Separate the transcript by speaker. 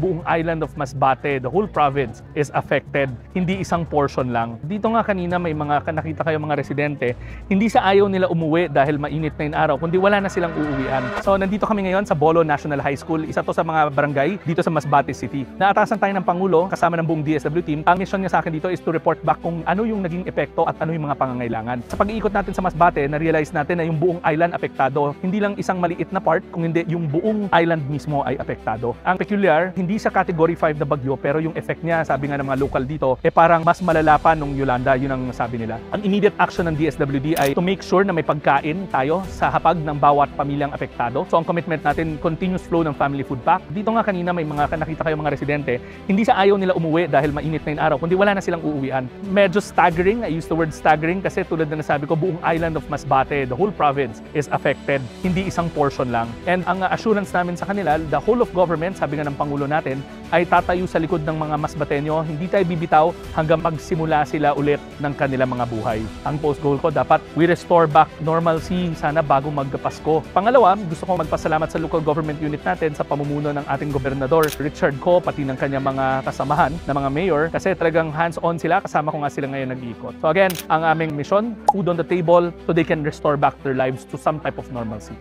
Speaker 1: buong island of Masbate, the whole province is affected, hindi isang portion lang. Dito nga kanina may mga nakita kayo mga residente, hindi sa ayaw nila umuwi dahil mainit na yung araw, kundi wala na silang uuwian. So nandito kami ngayon sa Bolo National High School, isa to sa mga barangay dito sa Masbate City. Naatasan tayo ng Pangulo kasama ng buong DSW team. Ang mission niya sa akin dito is to report back kung ano yung naging epekto at ano yung mga pangangailangan. Sa pag-iikot natin sa Masbate, na-realize natin na yung buong island apektado. Hindi lang isang maliit na part, kung hindi yung buong island mismo ay apektado. Ang peculiar, hindi sa category 5 na bagyo, pero yung effect niya, sabi nga ng mga local dito, parang mas malala pa nung Yolanda, yun ang sabi nila. Ang immediate action ng DSWD ay to make sure na may pagkain tayo sa hapag ng bawat pamilyang apektado. So ang commitment natin, continuous flow ng family food pack. Dito nga kanina may mga nakita kayo mga residente, hindi sa ayaw nila umuwi dahil mainit na yung araw, kundi wala na silang uuwian. Medyo staggering, I use the word staggering kasi tulad na nasabi ko, buong island of Masbate, the whole province is affected, hindi isang portion lang. And ang assurance namin sa kanila, the whole of government, sabi nga ng Pangulo natin, ay tatayo sa likod ng mga Masbateño, hindi tayo bibitaw hanggang magsimula sila ulit ng kanilang mga buhay. Ang post goal ko, dapat we restore back normalcy sana bago magpasko. Pangalawa, gusto kong magpasalamat sa local government unit natin sa pamumuno ng ating gobernador, Richard Co, pati ng kanyang mga kasamahan na mga mayor, kasi talagang hands-on sila, kasama ko nga sila ngayon nag-iikot. So again, ang aming mission, food on the table so they can restore back their lives to some type of normalcy.